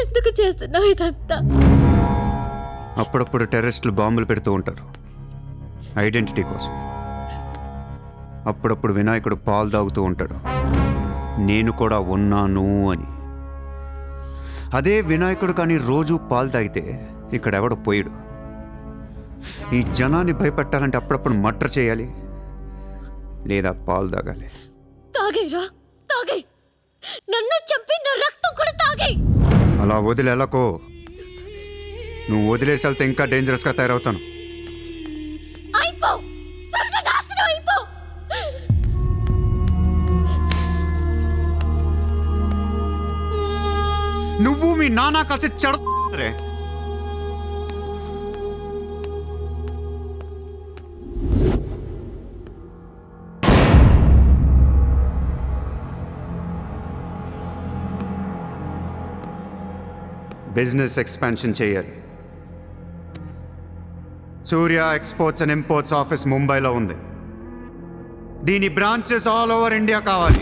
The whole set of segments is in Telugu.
ఎందుకు చేస్తున్నావు ఇదంతా? అప్పుడప్పుడు టెర్రరిస్టులు బాంబులు పెడుతూ ఉంటారు ఐడెంటిటీ కోసం. అప్పుడప్పుడు వినాయకుడు పాలు తాగుతూ ఉంటాడు, నేను కూడా ఉన్నాను అని. అదే వినాయకుడు కానీ రోజు పాలు తాగితే ఇక్కడ ఎవడో పోయాడు. ఈ జనాన్ని భయపెట్టాలంటే అప్పుడప్పుడు మర్డర్ చేయాలి, లేదా పాలు తాగాలి. తాగేరా, తాగే. నన్ను చంపి నా రక్తం కూడా తాగే. అలా వదిలేలకో, నువ్వు వదిలేసి వెళ్తే ఇంకా డేంజరస్గా తయారవుతాను. అయిపో, సర్వనాశనం అయిపో. నువ్వు మీ నాన్న కలిసి చెడరే. బిజినెస్ ఎక్స్పాన్షన్ చేయాలి. సూర్య ఎక్స్పోర్ట్స్ అండ్ ఇంపోర్ట్స్ ఆఫీస్ ముంబైలో ఉంది. దీని బ్రాంచెస్ ఆల్ ఓవర్ ఇండియా కావాలి.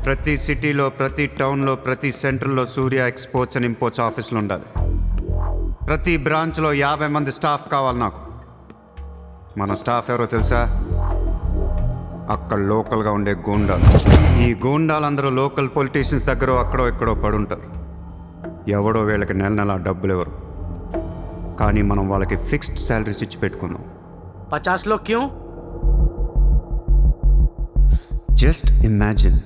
ప్రతి సిటీలో, ప్రతి టౌన్లో, ప్రతి సెంటర్లో సూర్య ఎక్స్పోర్ట్స్ అండ్ ఇంపోర్ట్స్ ఆఫీసులు ఉండాలి. ప్రతి బ్రాంచ్లో 50 మంది స్టాఫ్ కావాలి నాకు. మన స్టాఫ్ ఎవరో తెలుసా? అక్కడ లోకల్గా ఉండే గూండాలు. ఈ గూండాలందరూ లోకల్ పొలిటీషియన్స్ దగ్గర అక్కడో ఇక్కడో పడుంటారు. ఎవడో వీళ్ళకి నెల నెల డబ్బులు ఎవరు, కానీ మనం వాళ్ళకి ఫిక్స్డ్ శాలరీస్ ఇచ్చి పెట్టుకుందాం. 50 लोग क्यों? జస్ట్ ఇమాజిన్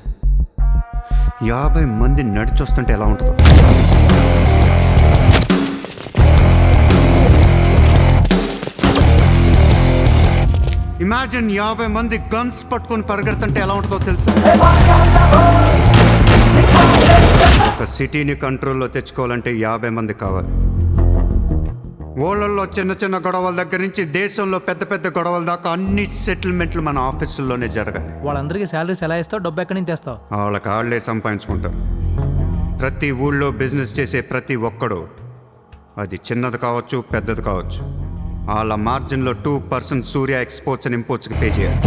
50 మంది నడిచొస్తుంటే ఎలా ఉంటుందో. ఇమాజిన్ 50 మంది గన్స్ పట్టుకొని పరిగెడుతుంటే ఎలా ఉంటుందో తెలుసా? ఒక సిటీని కంట్రోల్లో తెచ్చుకోవాలంటే 50 మంది కావాలి. ఊళ్ళల్లో చిన్న చిన్న గొడవల దగ్గర నుంచి దేశంలో పెద్ద పెద్ద గొడవల దాకా అన్ని సెటిల్మెంట్లు మన ఆఫీసుల్లోనే జరగాలి. వాళ్ళందరికీ శాలరీస్ ఎలా ఇస్తావు? డబ్బు ఎక్కడి నుంచి తెస్తావు? వాళ్ళకి వాళ్ళే సంపాదించుకుంటారు. ప్రతి ఊళ్ళో బిజినెస్ చేసే ప్రతి ఒక్కడు, అది చిన్నది కావచ్చు పెద్దది కావచ్చు, వాళ్ళ మార్జిన్లో 2% సూర్య ఎక్స్పోర్ట్స్ అండ్ ఇంపోర్ట్స్కి పే చేయాలి.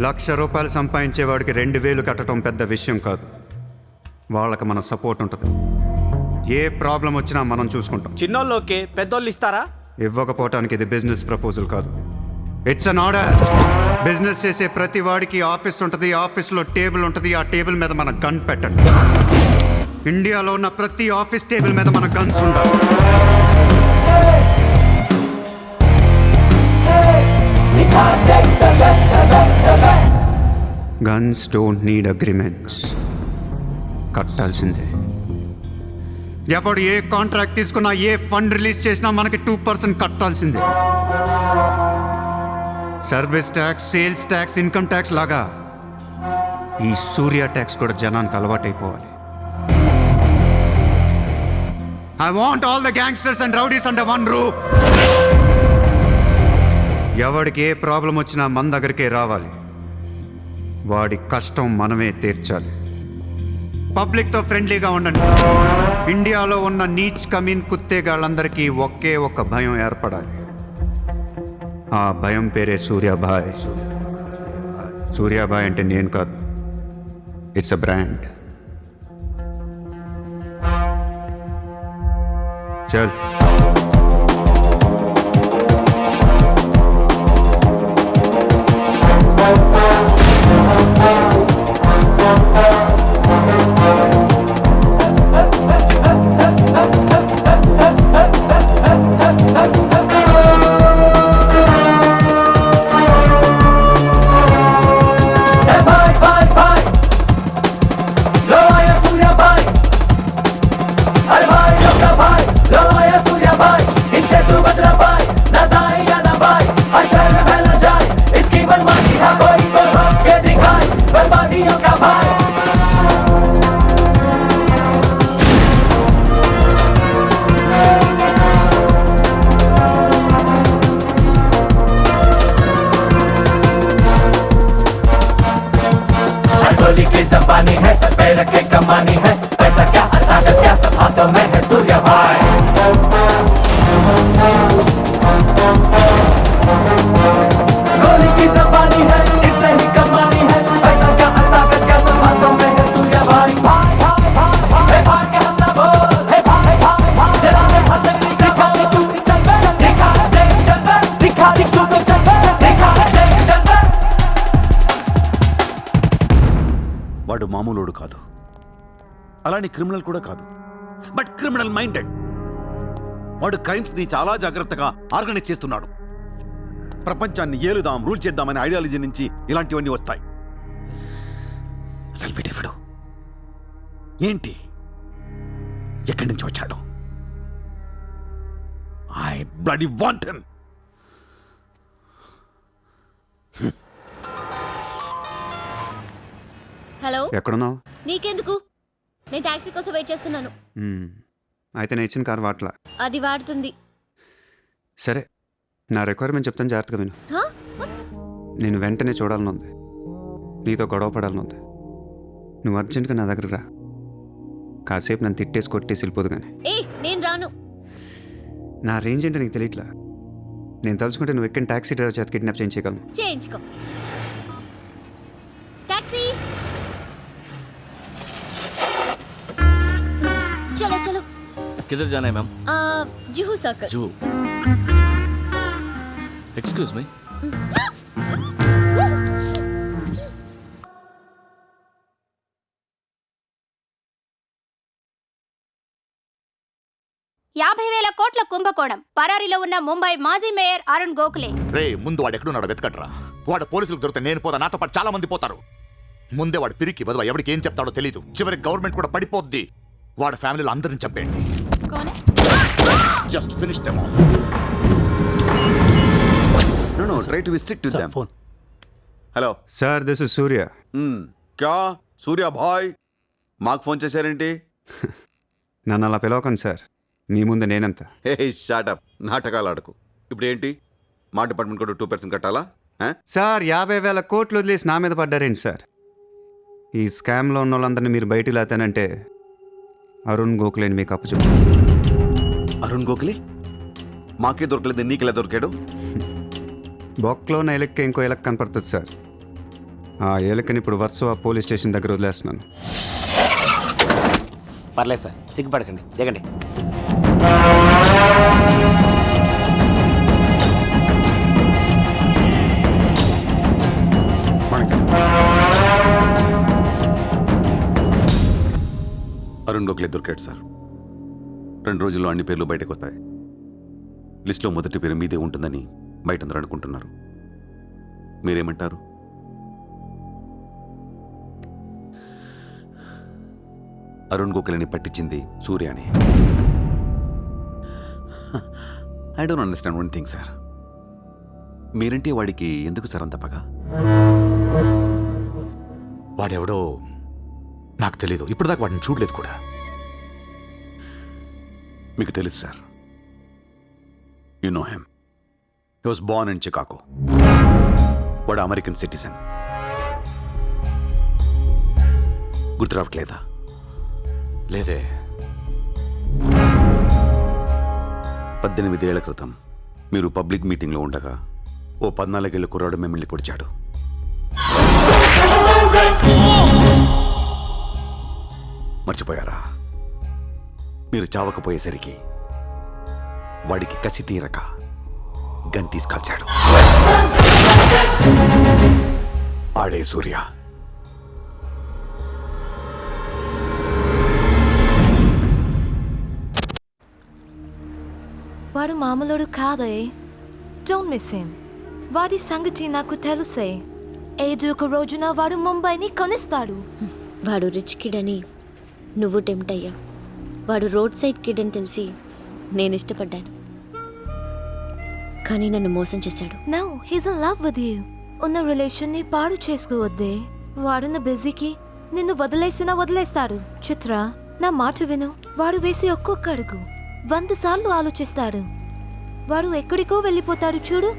₹1,00,000 సంపాదించేవాడికి 2,000 కట్టడం పెద్ద విషయం కాదు. వాళ్ళకి మన సపోర్ట్ ఉంటుంది. ఏ ప్రాబ్లం వచ్చినా మనం చూసుకుంటాం. చిన్నోళ్ళకి పెద్దోళ్ళు ఇస్తారా? ఇవ్వకపోవటానికి ఇది బిజినెస్ ప్రపోజల్ కాదు, ఇట్స్ అన్ ఆర్డర్. బిజినెస్ చేసే ప్రతి వాడికి ఆఫీస్ ఉంటుంది, ఆఫీస్లో టేబుల్ ఉంటుంది. ఆ టేబుల్ మీద మన గన్ పెట్టండి. ఇండియాలో ఉన్న ప్రతి ఆఫీస్ టేబుల్ మీద మన గన్స్ ఉండాలి. గన్స్ డోంట్ నీడ్ అగ్రిమెంట్స్, కట్టాల్సిందే. ఎవడు ఏ కాంట్రాక్ట్ తీసుకున్నా, ఏ ఫండ్ రిలీజ్ చేసినా మనకి 2% కట్టాల్సిందే. Service tax, sales tax, income tax లాగా ఈ సూర్య ట్యాక్స్ కూడా జనానికి అలవాటైపోవాలి. I want all the gangsters and rowdies under one roof. ఎవడికి ఏ ప్రాబ్లం వచ్చినా మన దగ్గరికే రావాలి. వాడి కష్టం మనమే తీర్చాలి. పబ్లిక్తో ఫ్రెండ్లీగా ఉండండి. ఇండియాలో ఉన్న నీచ్ కమీన్ కుత్తేగాళ్ళందరికీ ఒకే ఒక భయం ఏర్పడాలి. ఆ భయం పేరే సూర్యాభాయ్. సూర్యాభాయ్ అంటే నేను కాదు, ఇట్స్ అ బ్రాండ్. చల్. की ज़बानी है, सर पे रखे कमानी है, पैसा क्या ताकत क्या सब हाथों में है सूर्या भाई। गोली की ज़बानी है, इससे ही कमानी है, पैसा क्या ताकत क्या सब हाथों में है सूर्या भाई। भाई भाई भाई भाई भाई के हम అలానే క్రిమినల్ కూడా కాదు, బట్ క్రిమినల్ మైండెడ్. వాడు క్రైమ్స్ ని చాలా జాగ్రత్తగా ఆర్గనైజ్ చేస్తున్నాడు. ప్రపంచాన్ని ఏలుదాం, రూల్ చేద్దామనే ఐడియాలజీ నుంచి ఇలాంటివన్నీ వస్తాయి. అసలు వీడెవడు? ఏంటి? ఎక్కడి నుంచి వచ్చాడు? I bloody want him. Hello, ఎక్కడున్నావు? నీకెందుకు? నేను టాక్సీ కోసం వెయిట్ చేస్తున్నాను. అయితే నేను ఇచ్చిన కారు వాట్లా. అది వాడుతుంది. సరే, నా రిక్వైర్మెంట్ చెప్తాను, జాగ్రత్తగా విను. హా? నేను వెంటనే చూడాలని ఉంది, నీతో గొడవ పడాలని ఉంది. నువ్వు అర్జెంట్గా నా దగ్గరకు రా. కాసేపు నన్ను తిట్టేసి కొట్టేసి వెళ్ళిపోదు కానీ. ఏ, నేను రాను. నా రేంజ్ ఏంటో నీకు తెలియట్లా. నేను తలుచుకుంటే నువ్వు ఎక్కిన టాక్సీ డ్రైవర్ చేత కిడ్నాప్ చేయించగలను. చేయించుకో. టాక్సీ, చలో చలో. किधर जाना है ma'am? Juhu circle. Juhu. Excuse me. $50,000 కోట్ల కుంభకోణం. పరారీలో ఉన్న ముంబై మాజీ మేయర్ అరుణ్ గోఖలే. రే, ముందు వాడు ఎక్కడున్నాడో వెతకట్రా. వాడు పోలీసులకు దొరికితే నేను పోతా, నాతో పాటు చాలా మంది పోతారు. ముందే వాడు పిరికి వదవ, ఎవరికి ఏం చెప్తాడో తెలీదు. చివరికి గవర్నమెంట్ కూడా పడిపోద్ది. వాడి ఫ్యామిలీలో అందరిని చంపేయండి. Just finish them off. No, try to be strict with them. Phone. Hello. Sir, this is Surya. క్యా సూర్య భాయ్, మాకు ఫోన్ చేశారేంటి? నన్ను అలా పిలవకండి సార్, మీ ముందు నేనంత. హే షాటప్, నాటకాలు ఆడకు. ఇప్పుడు ఏంటి, మా డిపార్ట్మెంట్ కూడా 2% కట్టాలా? సార్, 50,000 కోట్లు వదిలేసి నా మీద పడ్డారేంటి సార్? ఈ స్కామ్లో ఉన్న వాళ్ళందరినీ మీరు బయటికి లేతానంటే అరుణ్ గోఖలేని మీకు అప్పు చెప్పు. అరుణ్ గోఖలే మాకే దొరకలేదు, నీకెలా దొరికాడు? బొక్కలో ఉన్న ఎలక్కి ఇంకో ఎలక్ కనపడుతుంది సార్. ఆ ఎలకని ఇప్పుడు వర్సో ఆ పోలీస్ స్టేషన్ దగ్గర వదిలేస్తున్నాను. పర్లేదు సార్, సిగ్గుపడకండి, దిగండి. అరుణ్ గోఖలే దొరికాడు సార్. 2 రోజుల్లో అన్ని పేర్లు బయటకు వస్తాయి. లిస్టులో మొదటి పేరు మీదే ఉంటుందని బయట అందరూ అనుకుంటున్నారు. మీరేమంటారు? అరుణ్ గోఖలేని పట్టించింది సూర్యాని. I don't understand one thing sir. మీరంటే వాడికి ఎందుకు సార్ అంత పగ? వాడెవడో నాకు తెలీదు, ఇప్పటిదాకా వాడిని చూడలేదు కూడా. మీకు తెలుసు sir. You know him. He was Born in Chicago. వాడు అమెరికన్ సిటిజన్. గుర్తు రావట్లేదా? లేదే. 18 ఏళ్ల క్రితం మీరు పబ్లిక్ మీటింగ్లో ఉండగా ఓ 14 ఏళ్ల కుర్రాడు మిమ్మల్ని పొడిచాడు. మర్చిపోయారా? మీరు చావకపోయేసరికి వాడికి కసి తీరక గన్ తీసుకొచ్చాడు. ఆడే సూర్య. వాడు మామూలుడు కాదే. Don't miss him. వాడి సంగతి నాకు తెలుసే. ఏదో ఒక రోజున వాడు ముంబైని కొనిస్తాడు. వాడు రిచ్ కిడ్ అని నువ్వు టెంప్ట్ అయ్యా. వాడు రోడ్ సైడ్ కిడ్ అని తెలిసి నేను ఇష్టపడ్డాను, కానీ నన్ను మోసం చేశాడు. No, he's in love with you. ఉన్న రిలేషన్ ని పాడు చేసుకోవద్దే. వాడున్న బిజీకి నిన్ను వదిలేస్తాడు. చిత్ర, నా మాట విను. వాడు వేసి ఒక్కొక్క అడుగు 100 సార్లు ఆలోచిస్తాడు. వాడు ఎక్కడికో వెళ్ళిపోతాడు చూడు.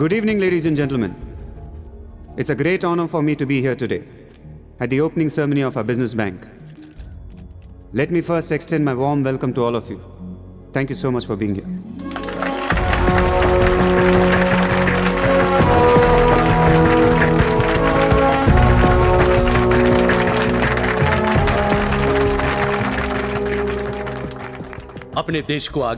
Good evening, ladies and gentlemen. It's a great honor for me to be here today at the opening ceremony of our business bank. Let me first extend my warm welcome to all of you. Thank you so much for being here. अपने देश को आगे